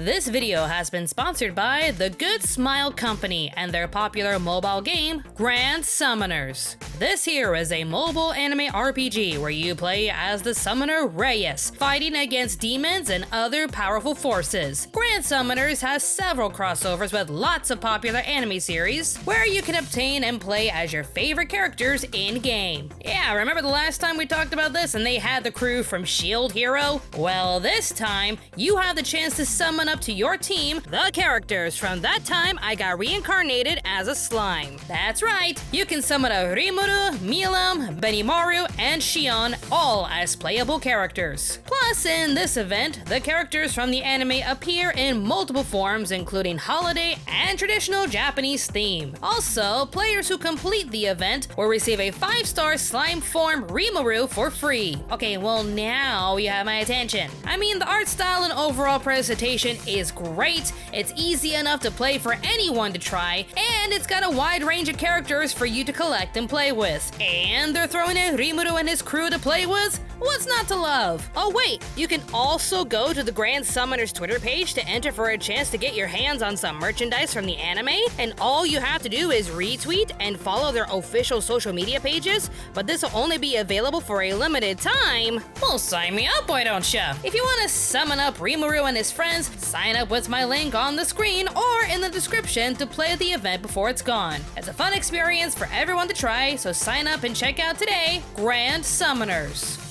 This video has been sponsored by the Good Smile Company and their popular mobile game, Grand Summoners. This here is a mobile anime RPG where you play as the summoner Reyes, fighting against demons and other powerful forces. Grand Summoners has several crossovers with lots of popular anime series, where you can obtain and play as your favorite characters in-game. Yeah, remember the last time we talked about this and they had the crew from Shield Hero? Well, this time, you have the chance to summon up to your team the characters from that time I got reincarnated as a slime. That's right, you can summon a Rimuru, Milam, Benimaru, and Shion, all as playable characters. Plus, in this event, the characters from the anime appear in multiple forms, including holiday and traditional Japanese theme. Also, players who complete the event will receive a 5-star slime form Rimuru for free. Okay, well now you have my attention. I mean, the art style and overall presentation is great, it's easy enough to play for anyone to try, and it's got a wide range of characters for you to collect and play with. And they're throwing in Rimuru and his crew to play with? What's not to love? Oh wait, you can also go to the Grand Summoners Twitter page to enter for a chance to get your hands on some merchandise from the anime, and all you have to do is retweet and follow their official social media pages, but this will only be available for a limited time. Well, sign me up, why don't ya? If you want to summon up Rimuru and his friends, sign up with my link on the screen or in the description to play the event before it's gone. It's a fun experience for everyone to try, so sign up and check out today, Grand Summoners.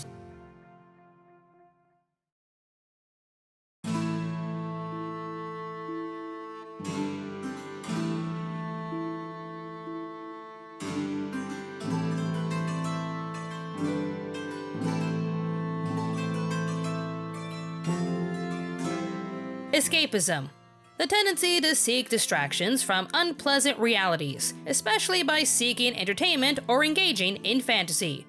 Escapism. The tendency to seek distractions from unpleasant realities, especially by seeking entertainment or engaging in fantasy.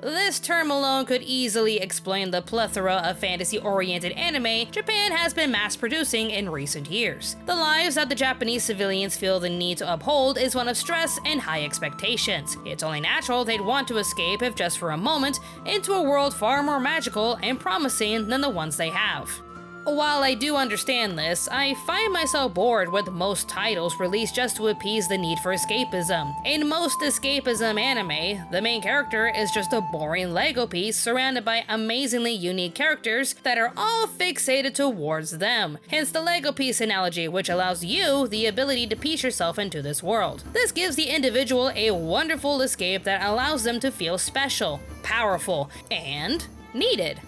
This term alone could easily explain the plethora of fantasy-oriented anime Japan has been mass-producing in recent years. The lives that the Japanese civilians feel the need to uphold is one of stress and high expectations. It's only natural they'd want to escape, if just for a moment, into a world far more magical and promising than the ones they have. While I do understand this, I find myself bored with most titles released just to appease the need for escapism. In most escapism anime, the main character is just a boring Lego piece surrounded by amazingly unique characters that are all fixated towards them. Hence the Lego piece analogy, which allows you the ability to piece yourself into this world. This gives the individual a wonderful escape that allows them to feel special, powerful, and needed.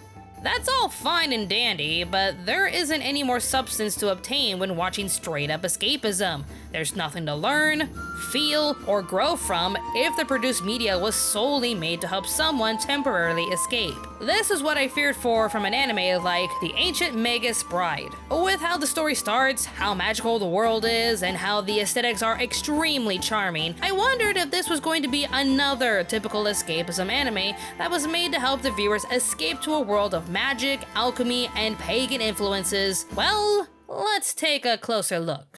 That's all fine and dandy, but there isn't any more substance to obtain when watching straight-up escapism. There's nothing to learn, feel, or grow from if the produced media was solely made to help someone temporarily escape. This is what I feared for from an anime like the Ancient Magus Bride. With how the story starts, how magical the world is, and how the aesthetics are extremely charming, I wondered if this was going to be another typical escapism anime that was made to help the viewers escape to a world of magic, alchemy, and pagan influences. Well, let's take a closer look.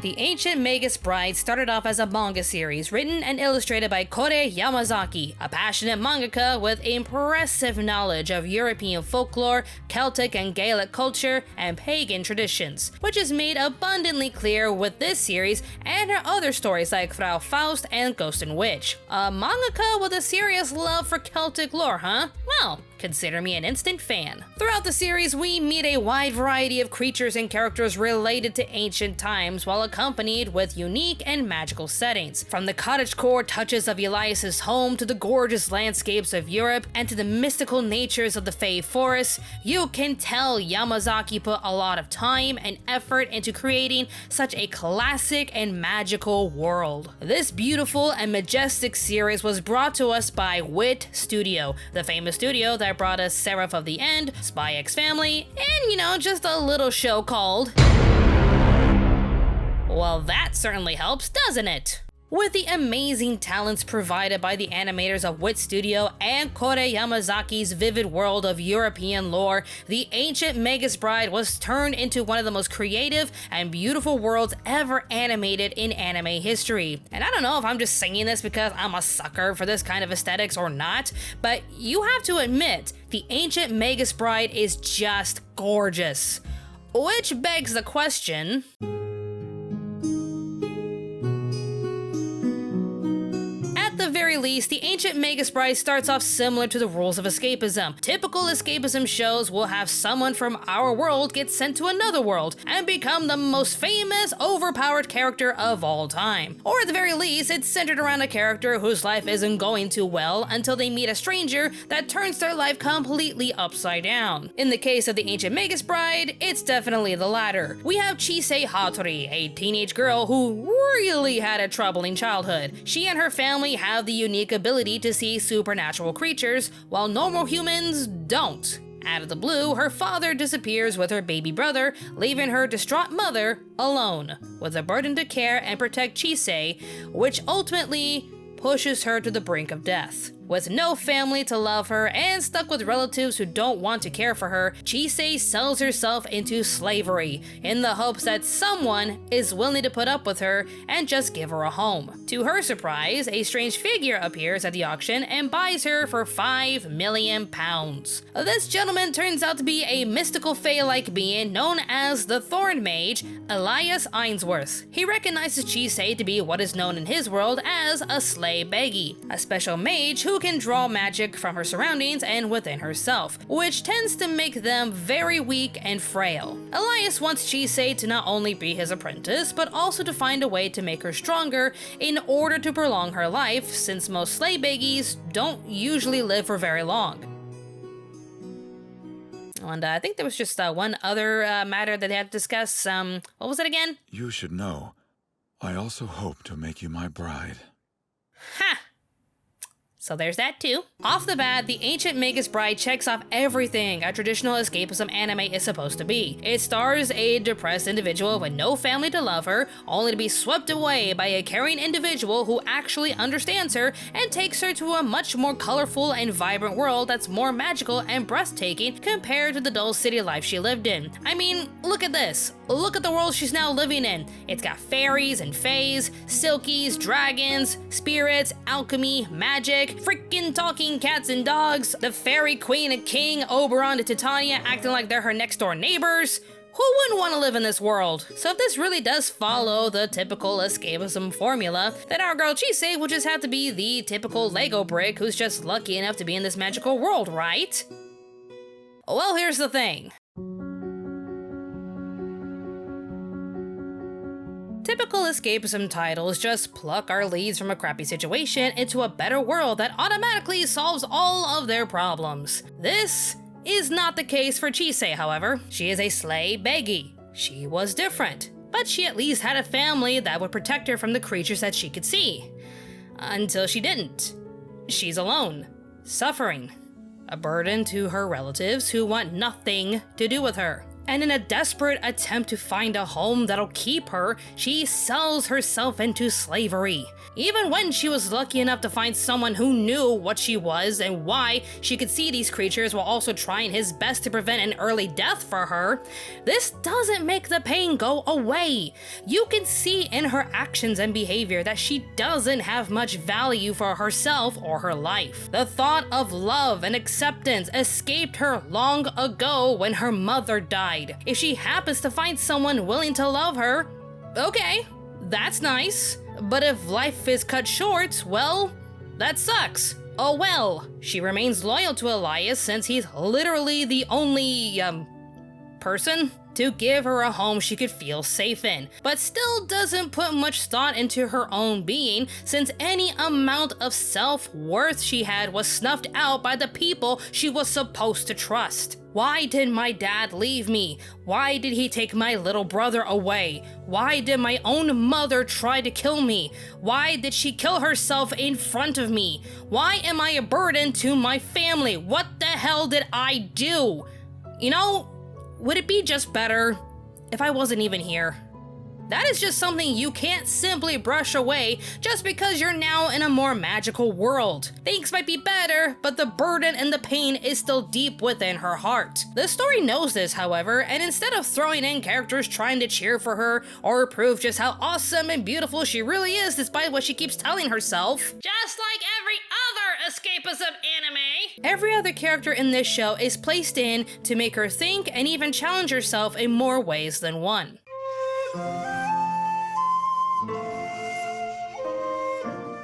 The Ancient Magus Bride started off as a manga series written and illustrated by Kore Yamazaki, a passionate mangaka with impressive knowledge of European folklore, Celtic and Gaelic culture, and pagan traditions, which is made abundantly clear with this series and her other stories like Frau Faust and Ghost and Witch. A mangaka with a serious love for Celtic lore, huh? Well, consider me an instant fan. Throughout the series, we meet a wide variety of creatures and characters related to ancient times while accompanied with unique and magical settings. From the cottagecore touches of Elias's home to the gorgeous landscapes of Europe and to the mystical natures of the Fey forests, you can tell Yamazaki put a lot of time and effort into creating such a classic and magical world. This beautiful and majestic series was brought to us by Wit Studio, the famous studio that brought us Seraph of the End, Spy X Family, and just a little show called... Well, that certainly helps, doesn't it? With the amazing talents provided by the animators of Wit Studio and Kore Yamazaki's vivid world of European lore, the Ancient Magus Bride was turned into one of the most creative and beautiful worlds ever animated in anime history. And I don't know if I'm just saying this because I'm a sucker for this kind of aesthetics or not, but you have to admit, the Ancient Magus Bride is just gorgeous. Which begs the question... At the very least, the Ancient Magus Bride starts off similar to the rules of escapism. Typical escapism shows will have someone from our world get sent to another world and become the most famous, overpowered character of all time. Or at the very least, it's centered around a character whose life isn't going too well until they meet a stranger that turns their life completely upside down. In the case of the Ancient Magus Bride, it's definitely the latter. We have Chisei Hattori, a teenage girl who really had a troubling childhood. She and her family have the unique ability to see supernatural creatures, while normal humans don't. Out of the blue, her father disappears with her baby brother, leaving her distraught mother alone, with a burden to care and protect Chisei, which ultimately pushes her to the brink of death. With no family to love her and stuck with relatives who don't want to care for her, Chisei sells herself into slavery in the hopes that someone is willing to put up with her and just give her a home. To her surprise, a strange figure appears at the auction and buys her for £5 million. This gentleman turns out to be a mystical fae-like being known as the Thorn Mage, Elias Ainsworth. He recognizes Chisei to be what is known in his world as a slay beggy, a special mage who can draw magic from her surroundings and within herself, which tends to make them very weak and frail. Elias wants Chisei to not only be his apprentice, but also to find a way to make her stronger in order to prolong her life, since most slay beggies don't usually live for very long. And I think there was just one other matter that they had to discuss. What was it again? You should know, I also hope to make you my bride. Ha! So there's that too. Off the bat, the Ancient Magus Bride checks off everything a traditional escapism anime is supposed to be. It stars a depressed individual with no family to love her, only to be swept away by a caring individual who actually understands her and takes her to a much more colorful and vibrant world that's more magical and breathtaking compared to the dull city life she lived in. I mean, look at this. Look at the world she's now living in. It's got fairies and fays, silkies, dragons, spirits, alchemy, magic, freaking talking cats and dogs, the fairy queen and king Oberon and Titania acting like they're her next door neighbors. Who wouldn't want to live in this world? So if this really does follow the typical escapism formula, then our girl Chisei will just have to be the typical Lego brick who's just lucky enough to be in this magical world, right? Well, here's the thing. Typical escapism titles just pluck our leads from a crappy situation into a better world that automatically solves all of their problems. This is not the case for Chisei, however. She is a slay beggy. She was different, but she at least had a family that would protect her from the creatures that she could see. Until she didn't. She's alone, suffering, a burden to her relatives who want nothing to do with her. And in a desperate attempt to find a home that'll keep her, she sells herself into slavery. Even when she was lucky enough to find someone who knew what she was and why she could see these creatures while also trying his best to prevent an early death for her, this doesn't make the pain go away. You can see in her actions and behavior that she doesn't have much value for herself or her life. The thought of love and acceptance escaped her long ago when her mother died. If she happens to find someone willing to love her, okay, that's nice. But if life is cut short, well, that sucks. Oh well. She remains loyal to Elias since he's literally the only, person to give her a home she could feel safe in, but still doesn't put much thought into her own being since any amount of self-worth she had was snuffed out by the people she was supposed to trust. Why did my dad leave me? Why did he take my little brother away? Why did my own mother try to kill me? Why did she kill herself in front of me? Why am I a burden to my family? What the hell did I do? You know, would it be just better if I wasn't even here? That is just something you can't simply brush away just because you're now in a more magical world. Things might be better, but the burden and the pain is still deep within her heart. The story knows this, however, and instead of throwing in characters trying to cheer for her or prove just how awesome and beautiful she really is despite what she keeps telling herself, just like every other escapism anime, every other character in this show is placed in to make her think and even challenge herself in more ways than one.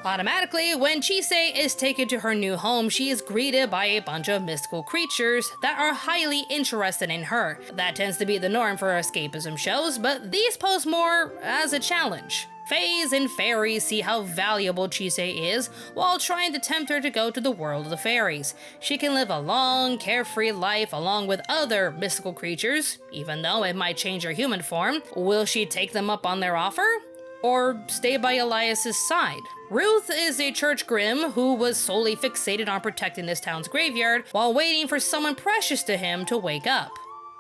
Automatically, when Chisei is taken to her new home, she is greeted by a bunch of mystical creatures that are highly interested in her. That tends to be the norm for escapism shows, but these pose more as a challenge. Fays and fairies see how valuable Chisei is while trying to tempt her to go to the world of the fairies. She can live a long, carefree life along with other mystical creatures, even though it might change her human form. Will she take them up on their offer? Or stay by Elias's side? Ruth is a church grim who was solely fixated on protecting this town's graveyard while waiting for someone precious to him to wake up,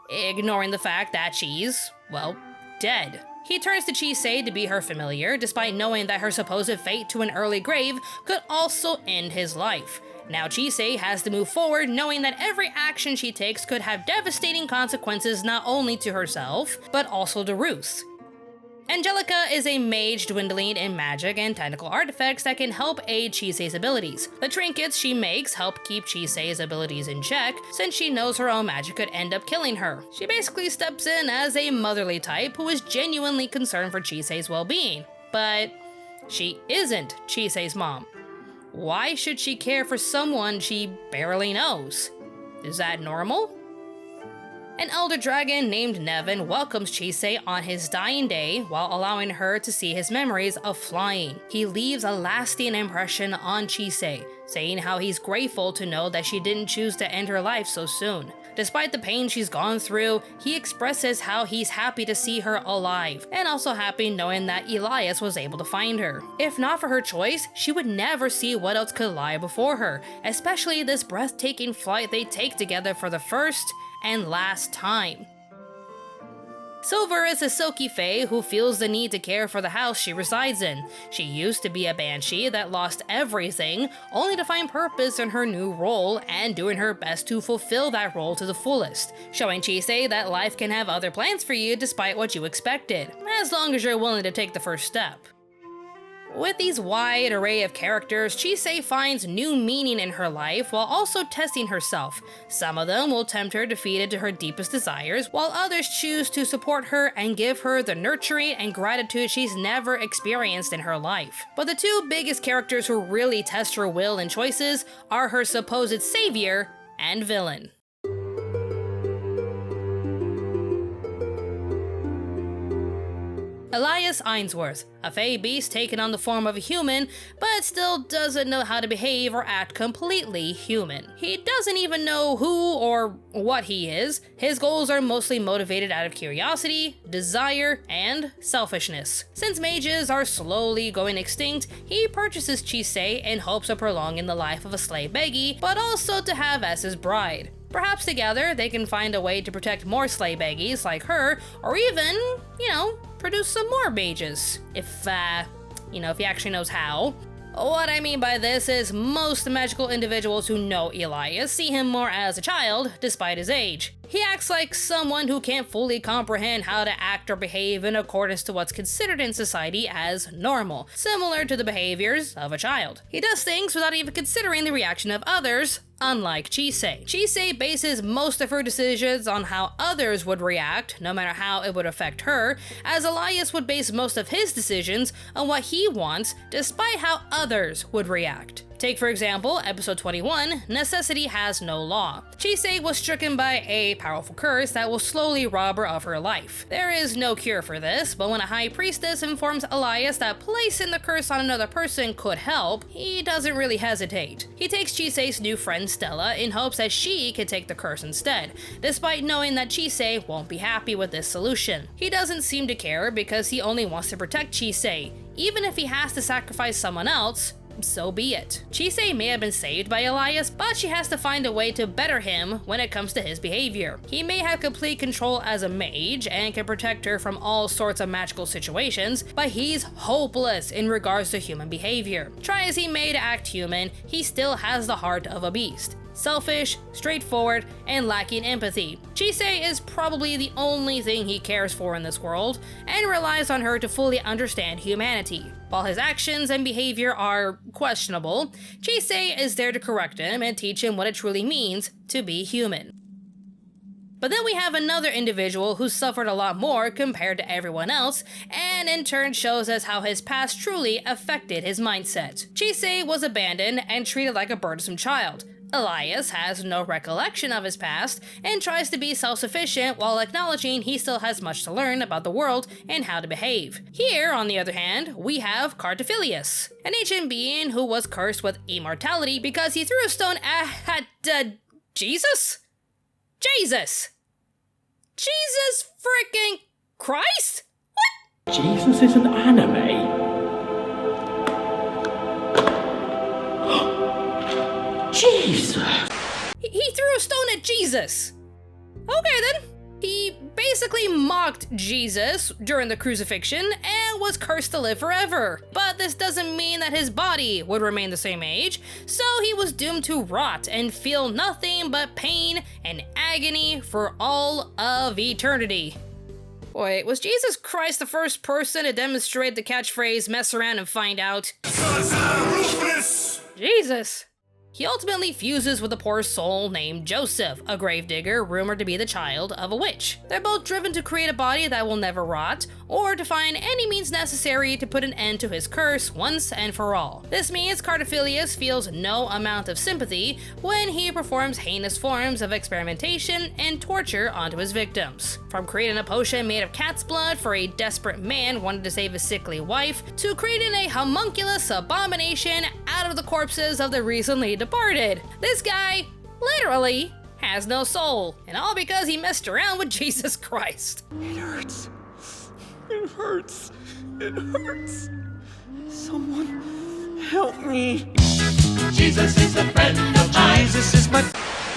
ignoring the fact that she's, well, dead. He turns to Chisei to be her familiar, despite knowing that her supposed fate to an early grave could also end his life. Now Chisei has to move forward knowing that every action she takes could have devastating consequences not only to herself, but also to Ruth. Angelica is a mage dwindling in magic and technical artifacts that can help aid Chisei's abilities. The trinkets she makes help keep Chisei's abilities in check, since she knows her own magic could end up killing her. She basically steps in as a motherly type who is genuinely concerned for Chisei's well-being. But she isn't Chisei's mom. Why should she care for someone she barely knows? Is that normal? An elder dragon named Nevin welcomes Chisei on his dying day while allowing her to see his memories of flying. He leaves a lasting impression on Chisei, saying how he's grateful to know that she didn't choose to end her life so soon. Despite the pain she's gone through, he expresses how he's happy to see her alive, and also happy knowing that Elias was able to find her. If not for her choice, she would never see what else could lie before her, especially this breathtaking flight they take together for the first and last time. Silver is a silky fae who feels the need to care for the house she resides in. She used to be a banshee that lost everything, only to find purpose in her new role and doing her best to fulfill that role to the fullest, showing Chisei that life can have other plans for you despite what you expected, as long as you're willing to take the first step. With these wide array of characters, Chisei finds new meaning in her life while also testing herself. Some of them will tempt her to feed into her deepest desires, while others choose to support her and give her the nurturing and gratitude she's never experienced in her life. But the two biggest characters who really test her will and choices are her supposed savior and villain. Elias Ainsworth, a fae beast taken on the form of a human, but still doesn't know how to behave or act completely human. He doesn't even know who or what he is. His goals are mostly motivated out of curiosity, desire, and selfishness. Since mages are slowly going extinct, he purchases Chisei in hopes of prolonging the life of a slave beggy, but also to have as his bride. Perhaps together they can find a way to protect more slave beggies like her, or even, produce some more mages. If he actually knows how. What I mean by this is most magical individuals who know Elias see him more as a child, despite his age. He acts like someone who can't fully comprehend how to act or behave in accordance to what's considered in society as normal, similar to the behaviors of a child. He does things without even considering the reaction of others, unlike Chisei. Chisei bases most of her decisions on how others would react, no matter how it would affect her, as Elias would base most of his decisions on what he wants, despite how others would react. Take, for example, episode 21, Necessity Has No Law. Chisei was stricken by a powerful curse that will slowly rob her of her life. There is no cure for this, but when a high priestess informs Elias that placing the curse on another person could help, he doesn't really hesitate. He takes Chisei's new friend Stella in hopes that she can take the curse instead, despite knowing that Chisei won't be happy with this solution. He doesn't seem to care because he only wants to protect Chisei, even if he has to sacrifice someone else so be it. Chisei may have been saved by Elias, but she has to find a way to better him when it comes to his behavior. He may have complete control as a mage and can protect her from all sorts of magical situations, but he's hopeless in regards to human behavior. Try as he may to act human, he still has the heart of a beast. Selfish, straightforward, and lacking empathy. Chisei is probably the only thing he cares for in this world, and relies on her to fully understand humanity. While his actions and behavior are questionable, Chisei is there to correct him and teach him what it truly means to be human. But then we have another individual who suffered a lot more compared to everyone else, and in turn shows us how his past truly affected his mindset. Chisei was abandoned and treated like a burdensome child. Elias has no recollection of his past and tries to be self-sufficient while acknowledging he still has much to learn about the world and how to behave. Here, on the other hand, we have Cartophilius, an ancient being who was cursed with immortality because he threw a stone at Jesus? Jesus freaking Christ? What? Jesus is an anime? Jesus! He threw a stone at Jesus. Okay then. He basically mocked Jesus during the crucifixion and was cursed to live forever. But this doesn't mean that his body would remain the same age, so he was doomed to rot and feel nothing but pain and agony for all of eternity. Wait, was Jesus Christ the first person to demonstrate the catchphrase "mess around and find out"? Jesus. He ultimately fuses with a poor soul named Joseph, a gravedigger rumored to be the child of a witch. They're both driven to create a body that will never rot, or to find any means necessary to put an end to his curse once and for all. This means Cartophilius feels no amount of sympathy when he performs heinous forms of experimentation and torture onto his victims. From creating a potion made of cat's blood for a desperate man wanting to save his sickly wife, to creating a homunculus abomination out of the corpses of the recently departed. This guy, literally, has no soul, and all because he messed around with Jesus Christ. It hurts. It hurts. It hurts. Someone help me. Jesus is a friend of mine. Jesus is my...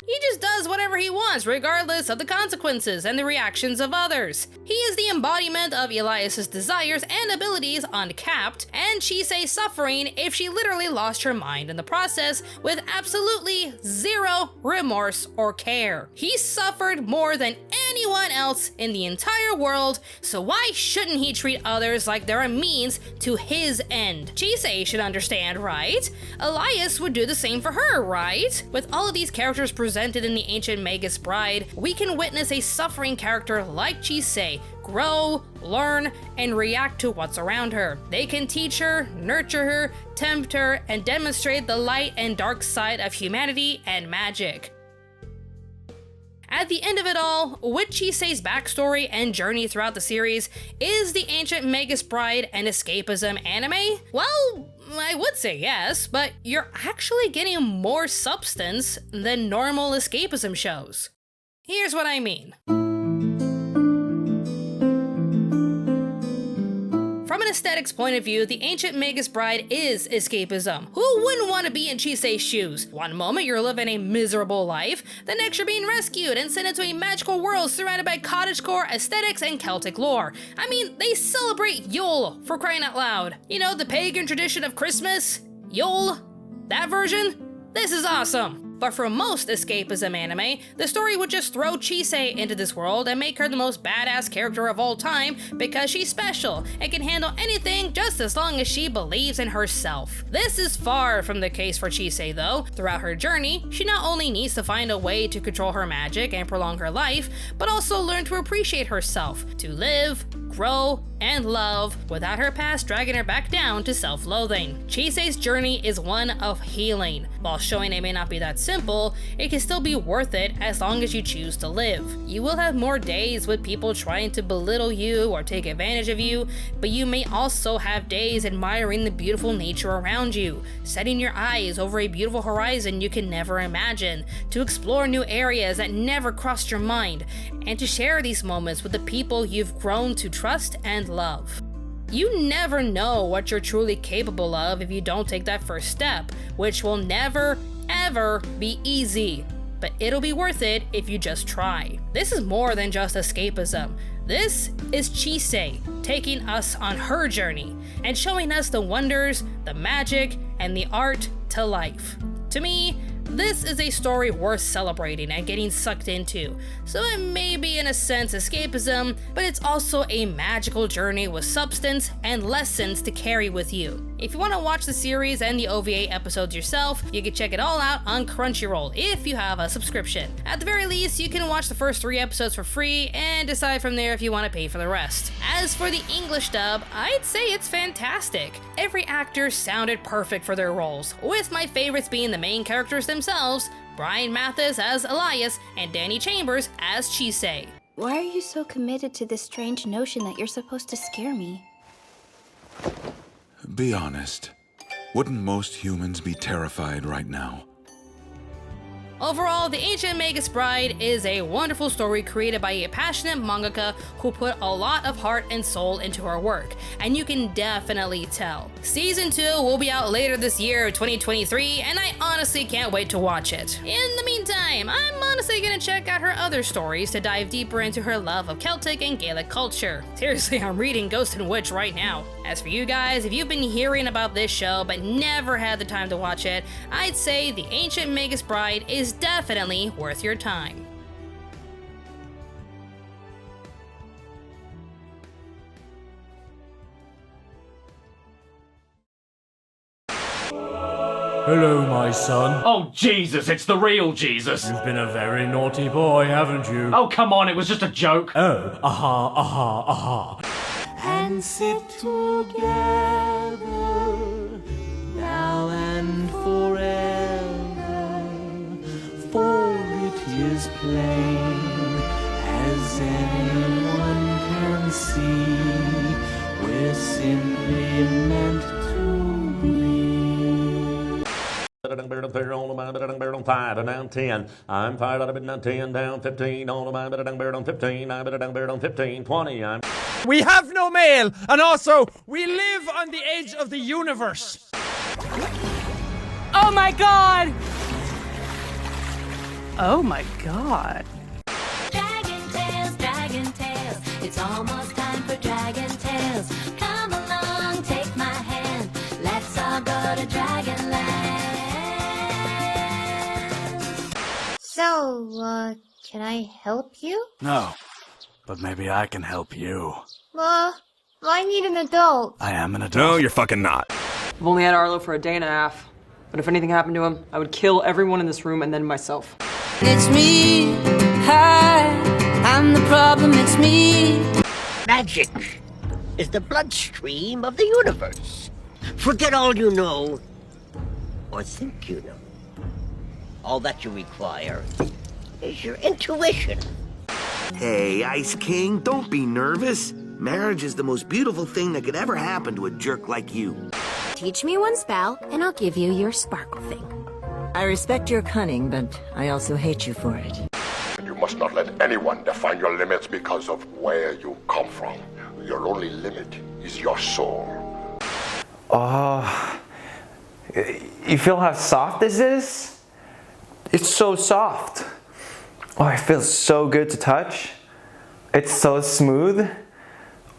He just does whatever he wants, regardless of the consequences and the reactions of others. He is the embodiment of Elias's desires and abilities uncapped, and Chisei's suffering if she literally lost her mind in the process with absolutely zero remorse or care. He suffered more than anyone else in the entire world, so why shouldn't he treat others like they're a means to his end? Chisei should understand, right? Elias would do the same for her, right? With all of these characters presented in the Ancient Magus Bride, we can witness a suffering character like Chisei grow, learn, and react to what's around her. They can teach her, nurture her, tempt her, and demonstrate the light and dark side of humanity and magic. At the end of it all, with Chisei's backstory and journey throughout the series, is the Ancient Magus Bride an escapism anime? Well, I would say yes, but you're actually getting more substance than normal escapism shows. Here's what I mean. From an aesthetics point of view, the Ancient Magus Bride is escapism. Who wouldn't want to be in Chisei's shoes? One moment you're living a miserable life, the next you're being rescued and sent into a magical world surrounded by cottagecore aesthetics and Celtic lore. I mean, they celebrate Yule, for crying out loud. You know, the pagan tradition of Christmas? Yule? That version? This is awesome. But for most escapism anime, the story would just throw Chisei into this world and make her the most badass character of all time because she's special and can handle anything just as long as she believes in herself. This is far from the case for Chisei though. Throughout her journey, she not only needs to find a way to control her magic and prolong her life, but also learn to appreciate herself, to live, grow, and love without her past dragging her back down to self-loathing. Chisei's journey is one of healing. While showing it may not be that simple, it can still be worth it as long as you choose to live. You will have more days with people trying to belittle you or take advantage of you, but you may also have days admiring the beautiful nature around you, setting your eyes over a beautiful horizon you can never imagine, to explore new areas that never crossed your mind, and to share these moments with the people you've grown to trust and love. You never know what you're truly capable of if you don't take that first step, which will never, ever be easy. But it'll be worth it if you just try. This is more than just escapism. This is Chisei taking us on her journey and showing us the wonders, the magic, and the art to life. To me, this is a story worth celebrating and getting sucked into. So it may be in a sense escapism, but it's also a magical journey with substance and lessons to carry with you. If you want to watch the series and the OVA episodes yourself, you can check it all out on Crunchyroll if you have a subscription. At the very least, you can watch the first 3 episodes for free and decide from there if you want to pay for the rest. As for the English dub, I'd say it's fantastic. Every actor sounded perfect for their roles, with my favorites being the main characters themselves, Brian Mathis as Elias and Danny Chambers as Chisei. Why are you so committed to this strange notion that you're supposed to scare me? Be honest. Wouldn't most humans be terrified right now? Overall, The Ancient Magus Bride is a wonderful story created by a passionate mangaka who put a lot of heart and soul into her work, and you can definitely tell. Season 2 will be out later this year, 2023, and I honestly can't wait to watch it. In the meantime, I'm honestly gonna check out her other stories to dive deeper into her love of Celtic and Gaelic culture. Seriously, I'm reading Ghost and Witch right now. As for you guys, if you've been hearing about this show but never had the time to watch it, I'd say The Ancient Magus Bride is definitely worth your time. Hello, my son. Oh, Jesus, it's the real Jesus. You've been a very naughty boy, haven't you? Oh, come on, it was just a joke. Oh, aha, aha, aha. And sit together now and forever, for it is plain as anyone can see, we're simply meant to be. I'm fired out of midnight 10 down 15 on the 15 I'm 15 20 We have no mail, and also, we live on the edge of the universe. Oh my god! Oh my god. Dragon tales, it's almost time for dragon tales. Come along, take my hand, let's all go to Dragonland. So, can I help you? No, but maybe I can help you. I need an adult. I am an adult. No, you're fucking not. I've only had Arlo for a day and a half, but if anything happened to him, I would kill everyone in this room and then myself. It's me, hi, I'm the problem, it's me. Magic is the bloodstream of the universe. Forget all you know, or think you know. All that you require is your intuition. Hey, Ice King, don't be nervous. Marriage is the most beautiful thing that could ever happen to a jerk like you. Teach me one spell, and I'll give you your sparkle thing. I respect your cunning, but I also hate you for it. And you must not let anyone define your limits because of where you come from. Your only limit is your soul. Oh, you feel how soft this is? It's so soft. Oh, it feels so good to touch. It's so smooth.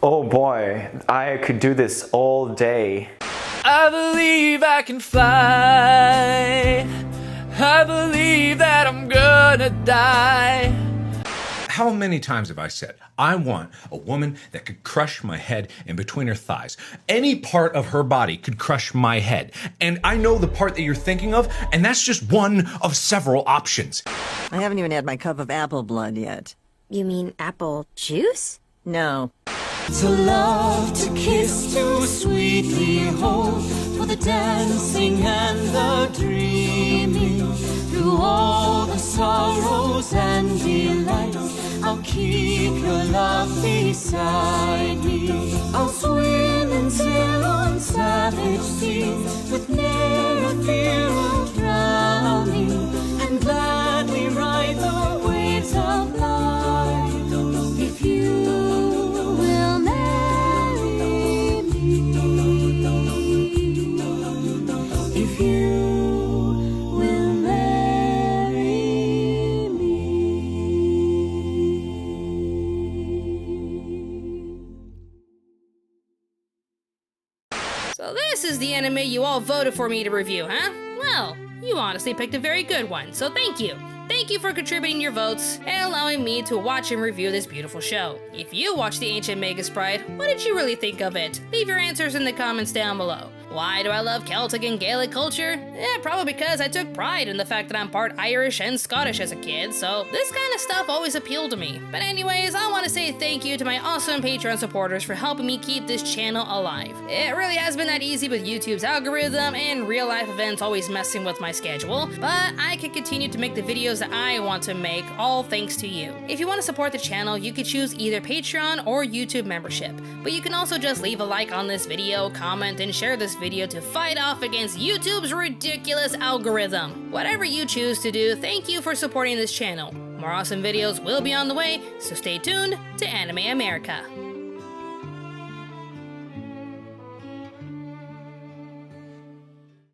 Oh boy, I could do this all day. I believe I can fly. I believe that I'm gonna die. How many times have I said, I want a woman that could crush my head in between her thighs. Any part of her body could crush my head. And I know the part that you're thinking of, and that's just one of several options. I haven't even had my cup of apple blood yet. You mean apple juice? No. To love, to kiss, to sweetly hold, for the dancing and the dreaming, through all the sorrows and delights, I'll keep your love beside me. I'll swim and sail on savage seas, with ne'er a fear of drowning, and gladly ride the waves of life, if you will marry me. the anime you all voted for me to review, huh? Well, you honestly picked a very good one, so thank you. Thank you for contributing your votes and allowing me to watch and review this beautiful show. If you watched the Ancient Magus Bride, what did you really think of it? Leave your answers in the comments down below. Why do I love Celtic and Gaelic culture? Probably because I took pride in the fact that I'm part Irish and Scottish as a kid, so this kind of stuff always appealed to me. But anyways, I want to say thank you to my awesome Patreon supporters for helping me keep this channel alive. It really has been that easy with YouTube's algorithm and real life events always messing with my schedule, but I can continue to make the videos that I want to make, all thanks to you. If you want to support the channel, you could choose either Patreon or YouTube membership, but you can also just leave a like on this video, comment, and share this video to fight off against YouTube's ridiculous algorithm. Whatever you choose to do, thank you for supporting this channel. More awesome videos will be on the way, so stay tuned to Anime America.